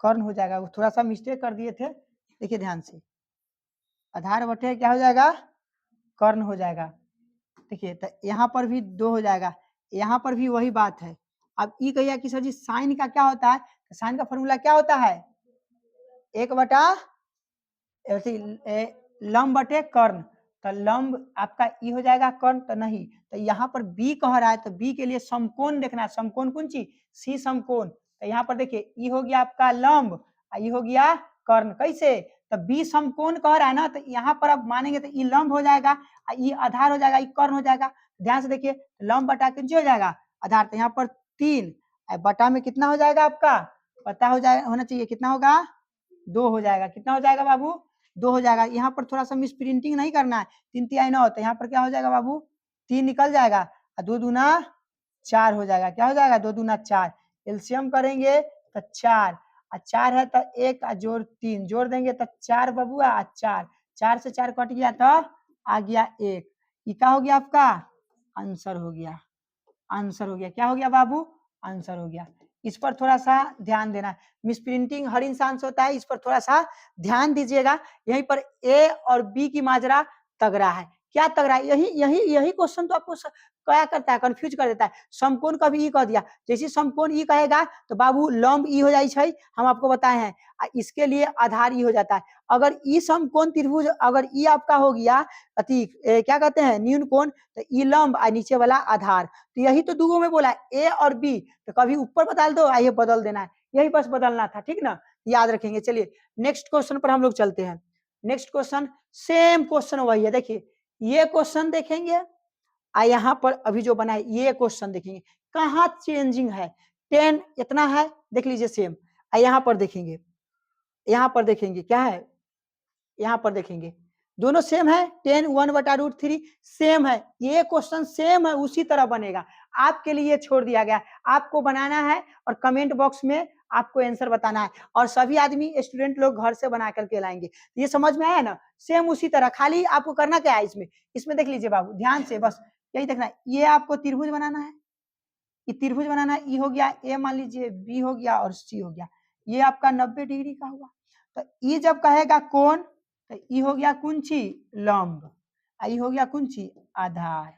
कर्ण हो जाएगा। थोड़ा सा मिस्टेक कर दिए थे, देखिए ध्यान से, आधार बटे क्या हो जाएगा, कर्ण हो जाएगा। देखिए तो यहाँ पर भी 2 हो जाएगा, यहाँ पर भी वही बात है। अब ई कहिए कि सर जी साइन का क्या होता है, तो साइन का फॉर्मूला क्या होता है, 1/, लंब बटे कर्ण। तो लंब आपका ई हो जाएगा, कर्ण तो नहीं। तो यहाँ पर बी कह रहा है, तो बी के लिए समकोण देखना है, समकोण कौन चीज, सी समकोण। तो यहाँ पर देखिए ई हो गया आपका लंब और ई हो गया कर्ण। कैसे, तो बी समकोण कह रहा है ना, तो यहाँ पर अब मानेंगे तो ई लंब हो जाएगा और ई आधार हो जाएगा, ई कर्ण हो जाएगा। ध्यान से देखिए, लंब बटा किंची हो जाएगा, आधार। तो यहाँ पर 3 बटा में कितना हो जाएगा आपका, पता हो जाए होना चाहिए, कितना होगा, 2 हो जाएगा। कितना हो जाएगा बाबू, 2 हो जाएगा। यहाँ पर थोड़ा सा मिस प्रिंटिंग नहीं करना है, 3 तिहाई 9, तो यहाँ पर क्या हो जाएगा बाबू, 3 निकल जाएगा और 2 दूना 4 हो जाएगा। क्या हो जाएगा, 2 दूना 4, एलसीएम करेंगे तो 4 और 4 है तो 1 और जोड़ 3 जोड़ देंगे तो 4 बबुआ और 4, 4 से 4 कट गया तो आ गया 1। ये क्या हो गया आपका आंसर हो गया, आंसर हो गया। क्या हो गया बाबू? आंसर हो गया। इस पर थोड़ा सा ध्यान देना है। मिसप्रिंटिंग हर इंसान से होता है, इस पर थोड़ा सा ध्यान दीजिएगा। यहीं पर ए और बी की माजरा तगड़ा है। क्या तगड़ा है? यही यही यही क्वेश्चन तो आपको क्या करता है, कंफ्यूज कर देता है। समकोण का भी ई कह दिया, जैसे समकोण ई कहेगा तो बाबू लंब ई हो जाए छै, हम आपको बताए हैं। इसके लिए आधार ई हो जाता है। अगर ई समकोण त्रिभुज, अगर ई आपका हो गया अति क्या कहते हैं न्यून कोण, तो ई लंब और नीचे वाला आधार। तो यही तो दूगो में बोला ए और बी, तो कभी ऊपर बदल दो, आइए बदल देना है, यही बस बदलना था, ठीक ना, याद रखेंगे। चलिए नेक्स्ट क्वेश्चन पर हम लोग चलते हैं। नेक्स्ट क्वेश्चन, सेम क्वेश्चन वही है। देखिए ये क्वेश्चन देखेंगे और यहाँ पर अभी जो बना है ये क्वेश्चन देखेंगे, कहाँ चेंजिंग है। 10 इतना है, देख लीजिए सेम। और यहाँ पर देखेंगे, यहाँ पर देखेंगे क्या है, यहाँ पर देखेंगे दोनों सेम है। 10 1/√3 सेम है। ये क्वेश्चन सेम है, उसी तरह बनेगा। आपके लिए छोड़ दिया गया, आपको बनाना है और कमेंट बॉक्स में आपको आंसर बताना है। और सभी आदमी स्टूडेंट लोग घर से बना करके लाएंगे। ये समझ में आया ना? सेम उसी तरह, खाली आपको करना क्या है इसमें, इसमें देख लीजिए बाबू ध्यान से, बस यही देखना है। ये आपको त्रिभुज बनाना है, ये त्रिभुज बनाना है। ई हो गया, ए मान लीजिए, बी हो गया और सी हो गया। ये आपका 90 डिग्री का हुआ। तो ई जब कहेगा कोण, तो ई हो गया कुंची लंब, ई हो गया कुंची आधार।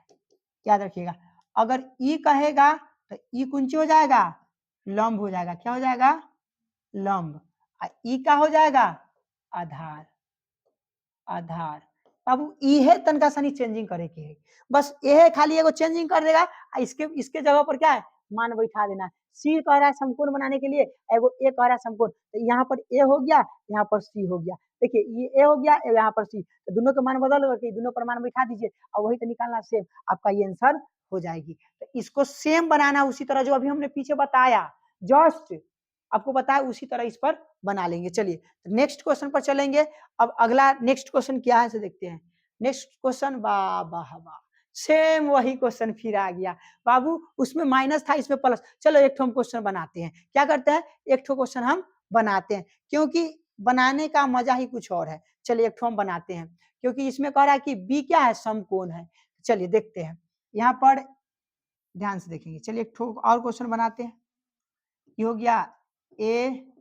याद रखिएगा, अगर ई कहेगा तो ई कुंची हो जाएगा, लंब हो जाएगा। क्या हो जाएगा? लंब। ई का हो जाएगा आधार। आधार बाबू ई है तनका सनी चेंजिंग करे के है, बस ये है, खाली एगो चेंजिंग कर देगा। इसके इसके जगह पर क्या है, मान बैठा देना। सी कह रहा है समकोण बनाने के लिए, एगो ए कह रहा है समकोण, तो यहाँ पर ए हो गया, यहाँ पर सी हो गया। देखिए ये ए हो गया, यहाँ पर सी, तो दोनों के मान बदल करके दोनों पर मान बैठा दीजिए और वही तो निकालना सेम, आपका ये आंसर हो जाएगी। तो इसको सेम बनाना उसी तरह जो अभी हमने पीछे बताया, जस्ट आपको बताया उसी तरह इस पर बना लेंगे। चलिए नेक्स्ट क्वेश्चन पर चलेंगे। अब अगला नेक्स्ट क्वेश्चन क्या है से देखते हैं। नेक्स्ट क्वेश्चन, वाह वाह वाह, सेम वही क्वेश्चन फिर आ गया बाबू। उसमें माइनस था, इसमें प्लस। चलो एक हम क्वेश्चन बनाते हैं। क्या करते हैं, एक क्वेश्चन हम बनाते हैं, क्योंकि बनाने का मजा ही कुछ और है। चलिए एक हम बनाते हैं, क्योंकि इसमें कह रहा है कि बी क्या है, समकोण है। चलिए देखते हैं, यहाँ पर ध्यान से देखेंगे। चलिए एक और क्वेश्चन बनाते हैं। ये हो गया ए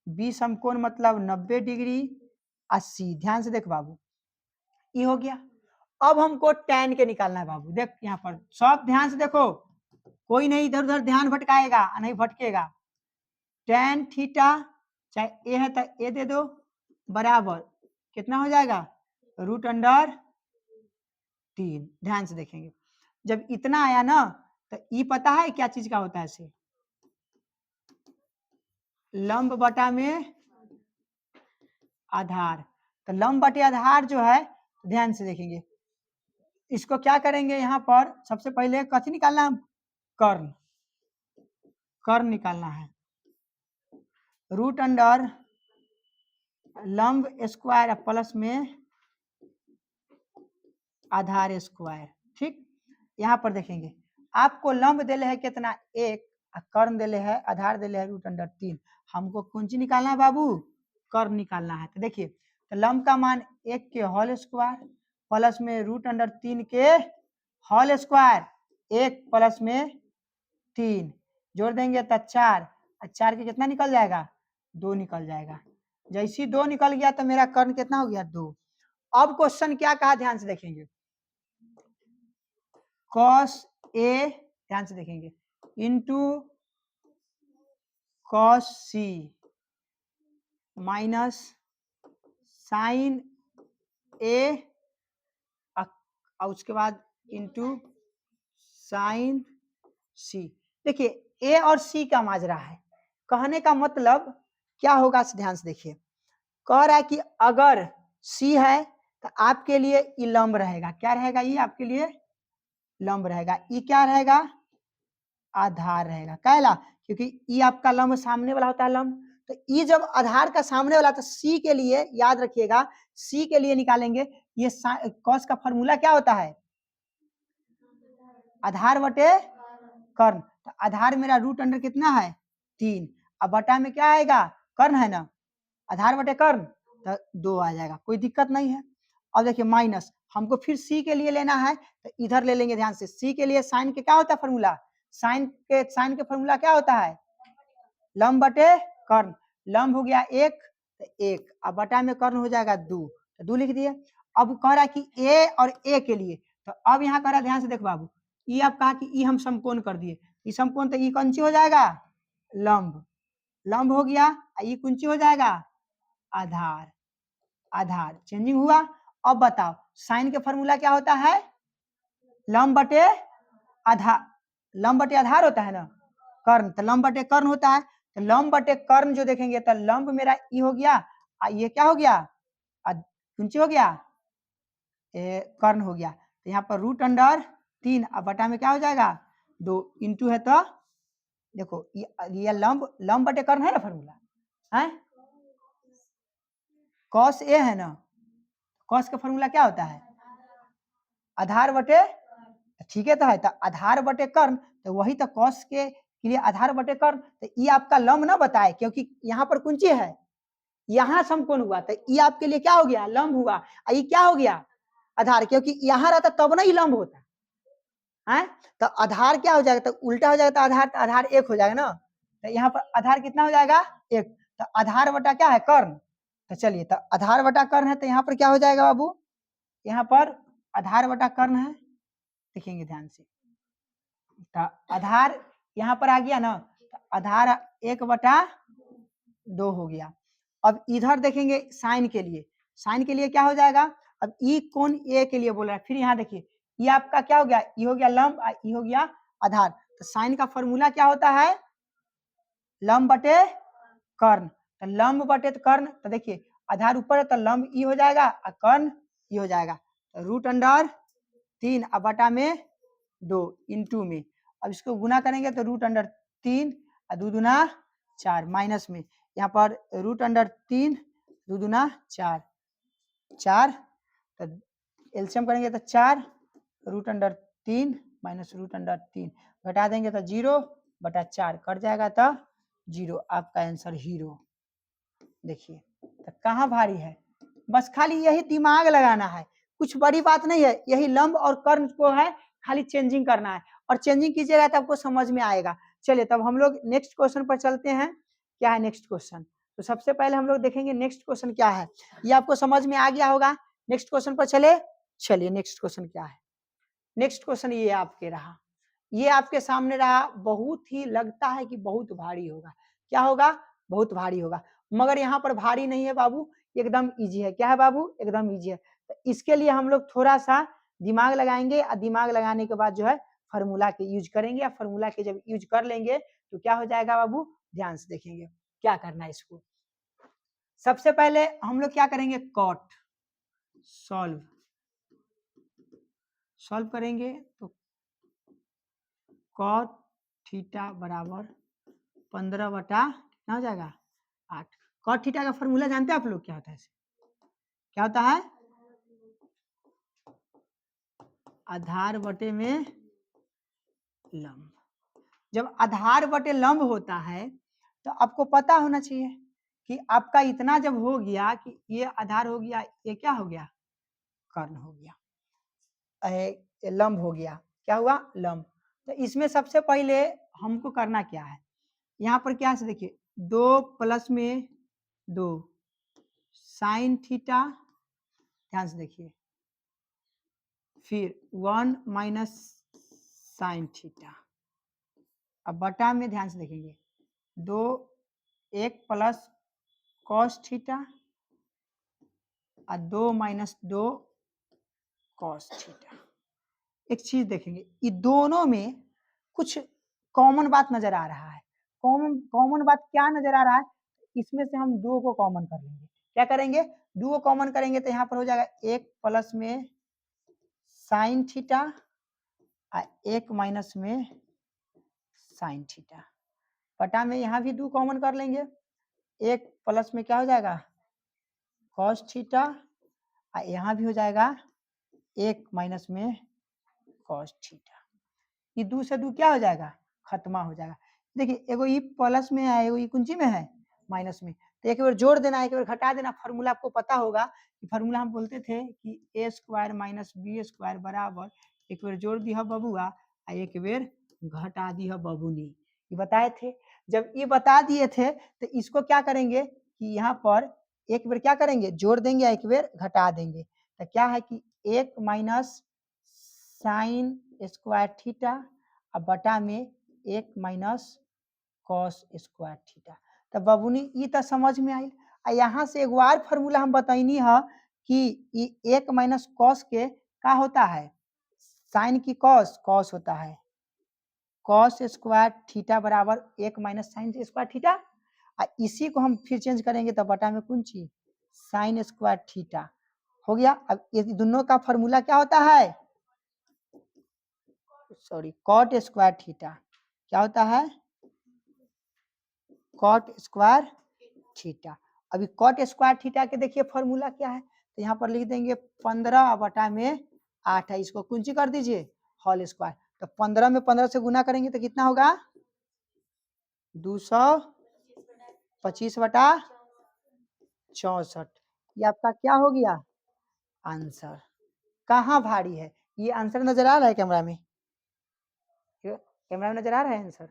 बी समकोण मतलब 90 डिग्री 80। ध्यान से देख बाबू, ये हो गया। अब हमको tan के निकालना है बाबू। देख यहाँ पर सब ध्यान से देखो, कोई नहीं इधर उधर ध्यान भटकाएगा, नहीं भटकेगा। tan थीटा, चाहे ए है तो ए दे दो, बराबर कितना हो जाएगा, √3। ध्यान से देखेंगे, जब इतना आया ना, तो ई पता है क्या चीज का होता है, ऐसे लंब बटा में आधार। तो लंब बटे आधार जो है, ध्यान से देखेंगे, इसको क्या करेंगे, यहाँ पर सबसे पहले कथी निकालना है, कर्ण। कर्ण निकालना है, √, लंब स्क्वायर प्लस में आधार स्क्वायर। ठीक, यहाँ पर देखेंगे आपको लंब दिले है कितना, 1, कर्ण दिले है, आधार दिले है √3। हमको कुंजी निकालना है बाबू, कर्ण निकालना है। तो देखिए, तो लंब का मान 1 के होल स्क्वायर प्लस में √3 के होल स्क्वायर, 1 प्लस में 3 जोड़ देंगे तो 4, 4 के कितना निकल जाएगा, 2 निकल जाएगा। जैसी 2 निकल गया तो मेरा कर्ण कितना हो गया, 2। अब क्वेश्चन क्या कहा, ध्यान से देखेंगे, cos A, ध्यान से देखेंगे, into cos C minus sine A, और उसके बाद इंटू साइन C। देखिए A और C का माजरा है, कहने का मतलब क्या होगा, ध्यान से देखिए। कह रहा है कि अगर C है तो आपके लिए ई लंब रहेगा। क्या रहेगा, ये आपके लिए लंब रहेगा। ई क्या रहेगा, आधार रहेगा। कहला, क्योंकि ई आपका लंब सामने वाला होता है लंब। तो ई जब आधार का सामने वाला, तो सी के लिए याद रखिएगा, सी के लिए निकालेंगे, ये कॉस का फॉर्मूला क्या होता है, आधार बटे कर्ण। तो आधार मेरा √, कितना है, 3। अब बटा में क्या आएगा, कर्ण है ना, आधार बटे कर्ण, तो 2 आ जाएगा, कोई दिक्कत नहीं है। अब देखिए माइनस, हमको फिर सी के लिए लेना है, तो इधर ले लेंगे। ध्यान से, सी के लिए साइन के क्या होता है फॉर्मूला, साइन के फॉर्मूला क्या होता है? लंब बटे कर्ण। लंब हो गया 1 तो 1, अब बटा में कर्ण हो जाएगा 2 तो 2 लिख दिए। अब कह रहा है कि ए और ए के लिए, तो अब यहाँ कह रहा है ध्यान से देख बाबू, ई अब कहा कि ई हम समकोण कर दिए, ई समकोण तो ई कौन सी हो जाएगा? लंब। लंब हो गया, ई कौन सी हो जाएगा? आधार। आधार चेंजिंग हुआ। अब बताओ साइन के फॉर्मूला क्या होता है? लंब बटे आधार। लंब बटे आधार होता है ना, कर्ण, तो लंब बटे कर्ण होता है। तो लंब बटे कर्ण जो देखेंगे तो लंब मेरा ई हो गया, ये क्या हो गया? कुंची हो गया? कर्ण हो गया। तो यहाँ पर रूट अंडर 3, अब बटा में क्या हो जाएगा? 2 इंटू है तो देखो ये लंब बटे कर्ण है ना फॉर्मूला है, कॉस ए है ना, कॉस का फॉर्मूला क्या होता है? आधार बटे, ठीक है तो आधार बटे कर्ण, तो वही तो कॉस के लिए आधार बटे कर्ण, तो ये आपका लंब ना बताए क्योंकि यहाँ पर कुंची है, यहाँ समकोण हुआ, तो ये आपके लिए क्या हो गया? लंब हुआ। ये क्या हो गया? आधार, क्योंकि यहाँ रहता तब ना ही लंब होता है। तो आधार क्या हो जाएगा? तो उल्टा हो जाएगा, तो आधार 1 हो जाएगा ना, तो यहाँ पर आधार कितना हो जाएगा? 1। तो आधार बटा क्या है? कर्ण। तो चलिए, तो आधार बटा कर्ण है, तो यहाँ पर क्या हो जाएगा बाबू? यहाँ पर आधार बटा कर्ण है, देखेंगे ध्यान से, तो आधार यहाँ पर आ गया ना, तो आधार 1/2 हो गया। अब इधर देखेंगे साइन के लिए, साइन के लिए क्या हो जाएगा? अब ई कोण ए के लिए बोल रहा है, फिर यहाँ देखिए ये आपका क्या हो गया? ये हो गया लंब, ये हो गया आधार। तो साइन का फॉर्मूला क्या होता है? लंब बटे कर्ण। तो लंब बटे कर्ण, तो देखिए आधार ऊपर है तो लंब ई हो जाएगा और कर्ण ई हो जाएगा। तो रूट अंडर 3 अब बटा में 2 इंटू में, अब इसको गुना करेंगे तो रूट अंडर 3 और 2 दूना 4 माइनस में, यहाँ पर रूट अंडर 3 2 दूना 4 4, तो एलसीएम करेंगे तो 4 root under 3 minus root under 3 घटा देंगे तो 0/4 कट जाएगा तो 0, आपका आंसर 0। देखिए तो कहाँ भारी है, बस खाली यही दिमाग लगाना है, कुछ बड़ी बात नहीं है। यही लंब और कर्ण को है खाली चेंजिंग करना है, और चेंजिंग कीजिएगा तो आपको समझ में आएगा। चलिए तब हम लोग नेक्स्ट क्वेश्चन पर चलते हैं। क्या है नेक्स्ट क्वेश्चन? तो सबसे पहले हम लोग देखेंगे नेक्स्ट क्वेश्चन क्या है, ये आपको समझ में आ गया होगा। नेक्स्ट क्वेश्चन पर चले। चलिए नेक्स्ट क्वेश्चन क्या है? नेक्स्ट क्वेश्चन ये आपके रहा, ये आपके सामने रहा, बहुत ही लगता है कि बहुत भारी होगा। क्या होगा? बहुत भारी होगा, मगर यहाँ पर भारी नहीं है बाबू, एकदम इजी है। क्या है बाबू? एकदम इजी है। तो इसके लिए हम लोग थोड़ा सा दिमाग लगाएंगे, और दिमाग लगाने के बाद जो है फार्मूला के यूज करेंगे, या फार्मूला के जब यूज कर लेंगे तो क्या हो जाएगा बाबू? ध्यान से देखेंगे क्या करना है इसको। सबसे पहले हम लोग क्या करेंगे? कॉट सॉल्व, सॉल्व करेंगे तो कॉट थीटा बराबर 15/, क्या हो जाएगा? 8। कॉट थीटा का फॉर्मूला जानते हैं आप लोग क्या होता है? क्या होता है? आधार बटे में लंब। जब आधार बटे लंब होता है तो आपको पता होना चाहिए कि आपका इतना जब हो गया कि ये आधार हो गया, ये क्या हो गया? कर्ण हो गया, लंब हो गया। क्या हुआ? लंब। तो इसमें सबसे पहले हमको करना क्या है? यहाँ पर क्या से देखिए 2 प्लस में 2 साइन थीटा, ध्यान से देखिए, फिर 1 माइनस साइन थीटा, अब बटा में ध्यान से देखेंगे 2 1 प्लस कॉस थीटा और 2 माइनस 2 कॉस थीटा। एक चीज देखेंगे, ये दोनों में कुछ कॉमन बात नजर आ रहा है। कॉमन बात क्या नजर आ रहा है? इसमें से हम 2 को कॉमन कर लेंगे। क्या करेंगे? 2 को कॉमन करेंगे तो यहाँ पर हो जाएगा 1 प्लस में साइन थीटा और 1 माइनस में साइन थीटा, बटा में यहाँ भी 2 कॉमन कर लेंगे, 1 प्लस में क्या हो जाएगा? कॉस थीटा और यहाँ भी हो जाएगा 1 माइनस में कॉस थीटा। ये 2 से 2 क्या हो जाएगा? खत्मा हो जाएगा। देखिए एगो ई प्लस में है, एगो ई कुंजी में है माइनस में, तो एक बार जोड़ देना, एक बार घटा देना। फार्मूला आपको पता होगा कि फार्मूला हम बोलते थे कि a² - b² बराबर, एक बार जोड़ दिया बबुआ और एक बार घटा दी है बबूनी। ये बताए थे। जब ये बता दिए थे तो इसको क्या करेंगे कि यहाँ पर एक बार क्या करेंगे, जोड़ देंगे, एक बार घटा देंगे। तो क्या है कि 1 माइनस साइन स्क्वायर थीटा और बटा में 1 माइनस कॉस स्क्वायर थीटा। तो बबूनी ये तो समझ में आई। यहाँ से एक बार फॉर्मूला हम बताइनी है कि 1 माइनस कॉस के क्या होता है, साइन की कॉस कॉस होता है, कॉस स्क्वायर थीटा बराबर 1 माइनस साइन स्क्वायर थीटा। इसी को हम फिर चेंज करेंगे तो बटा में कौन चीज, साइन स्क्वायर थीटा हो गया। अब ये दोनों का फॉर्मूला क्या होता है, सॉरी, कॉट स्क्वायर थीटा। क्या होता है, कॉट स्क्वायर थीटा। अभी कॉट स्क्वायर थीटा के देखिए फॉर्मूला क्या है, तो यहाँ पर लिख देंगे 15 बटा में 8 है, इसको कुंची कर दीजिए होल स्क्वायर। तो 15 में 15 से गुना करेंगे तो कितना होगा, 225 बटा 64। ये आपका क्या हो गया आंसर। कहाँ भारी है, ये आंसर नजर आ रहा है कैमरा में, कैमरा में नजर आ रहा है आंसर।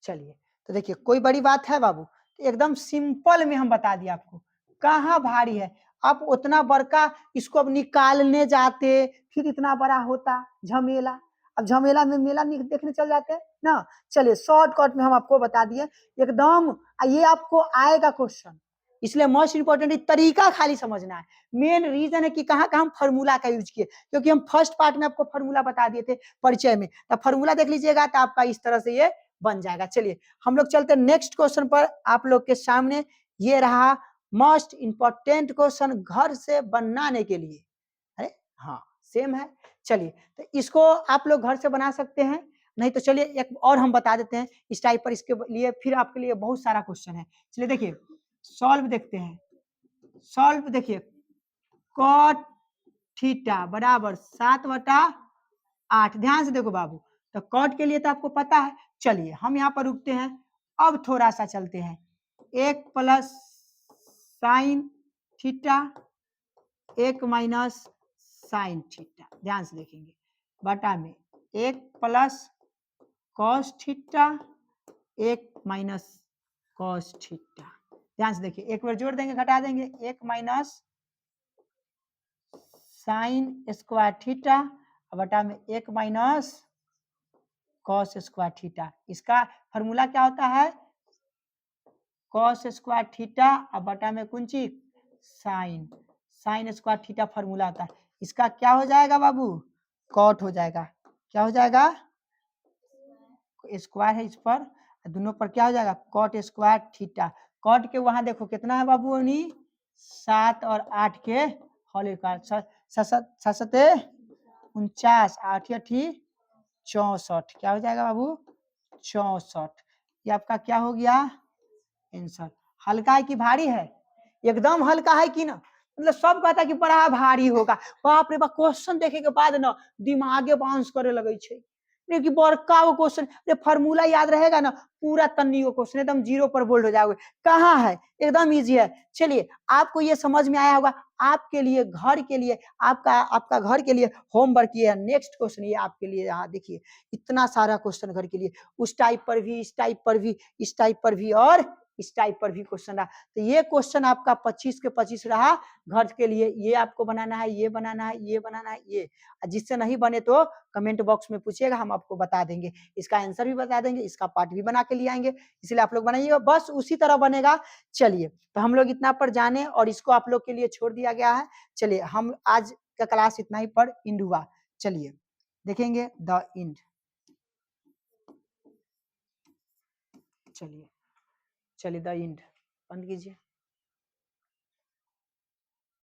चलिए तो देखिए कोई बड़ी बात है बाबू, एकदम सिंपल में हम बता दिए आपको कहाँ भारी है। आप उतना बड़का इसको अब निकालने जाते फिर इतना बड़ा होता झमेला, अब झमेला में मेला देखने चल जाते ना। चलिए शॉर्टकट में हम आपको बता दिए एकदम, ये आपको आएगा क्वेश्चन, इसलिए मोस्ट इंपोर्टेंट तरीका खाली समझना है। मेन रीजन है कि कहाँ कहाँ हम फार्मूला का यूज किए, क्योंकि हम फर्स्ट पार्ट में आपको फार्मूला बता दिए थे परिचय में, तो फार्मूला देख लीजिएगा तो आपका इस तरह से ये बन जाएगा। चलिए हम लोग चलते नेक्स्ट क्वेश्चन पर। आप लोग के सामने ये रहा मोस्ट इंपॉर्टेंट क्वेश्चन घर से बनाने के लिए। अरे हाँ सेम है। चलिए तो इसको आप लोग घर से बना सकते हैं, नहीं तो चलिए एक और हम बता देते हैं इस टाइप पर, इसके लिए फिर आपके लिए बहुत सारा क्वेश्चन है। चलिए देखिए सॉल्व देखते हैं। सॉल्व देखिए, कॉट थीटा बराबर 7 बटा 8। ध्यान से देखो बाबू, तो कॉट के लिए तो आपको पता है। चलिए हम यहाँ पर रुकते हैं, अब थोड़ा सा चलते हैं। 1 plus sine theta 1 minus sine theta, ध्यान से देखेंगे, बटा में 1 plus cos theta 1 minus cos theta. ध्यान से देखिए एक बार जोड़ देंगे घटा देंगे, 1 माइनस साइन स्क्वायर थीटा बटा में 1 माइनस कॉस स्क्वायर थीटा। इसका फॉर्मूला क्या होता है, कॉस स्क्वायर थीटा और बटा में कौन चीज sine, sine square theta formula होता है। इसका क्या हो जाएगा बाबू, कॉट हो जाएगा। क्या हो जाएगा, स्क्वायर है इस पर, दोनों पर क्या हो जाएगा कॉट स्क्वायर थीटा। कॉट के वहां देखो कितना है बाबू, 7 और 8 के होल स्क्वायर, 7 49 8 64। क्या हो जाएगा बाबू 64। ये आपका क्या हो गया आंसर। हल्का है कि भारी है, एकदम हल्का है कि ना, मतलब सब कहता है कि बड़ा भारी होगा। बाप रे बाप, क्वेश्चन देखे के बाद ना दिमागे बाउंस करे लगे छे, कि बड़का वो क्वेश्चन, फार्मूला याद रहेगा ना पूरा तन्नी वो क्वेश्चन एकदम जीरो पर बोल्ड हो जाओगे। कहाँ है, एकदम इजी है। चलिए आपको ये समझ में आया होगा। आपके लिए घर के लिए, आपका घर के लिए होमवर्क ये है। नेक्स्ट क्वेश्चन ये आपके लिए, यहाँ देखिए इतना सारा क्वेश्चन घर के लिए, उस टाइप पर भी, इस टाइप पर भी, इस टाइप पर भी और इस टाइप पर भी क्वेश्चन रहा। तो ये क्वेश्चन आपका 25 के 25 रहा घर के लिए। ये आपको बनाना है, ये बनाना है, ये बनाना है, ये जिससे नहीं बने तो कमेंट बॉक्स में पूछिएगा, हम आपको बता देंगे, इसका आंसर भी बता देंगे, इसका पार्ट भी बना के लिए आएंगे। इसलिए आप लोग बनाइएगा, बस उसी तरह बनेगा। चलिए तो हम लोग इतना पर जाने और इसको आप लोग के लिए छोड़ दिया गया है। चलिए हम आज का क्लास इतना ही पर इंड हुआ। चलिए देखेंगे द इंड। चलिए द इंड बंद कीजिए।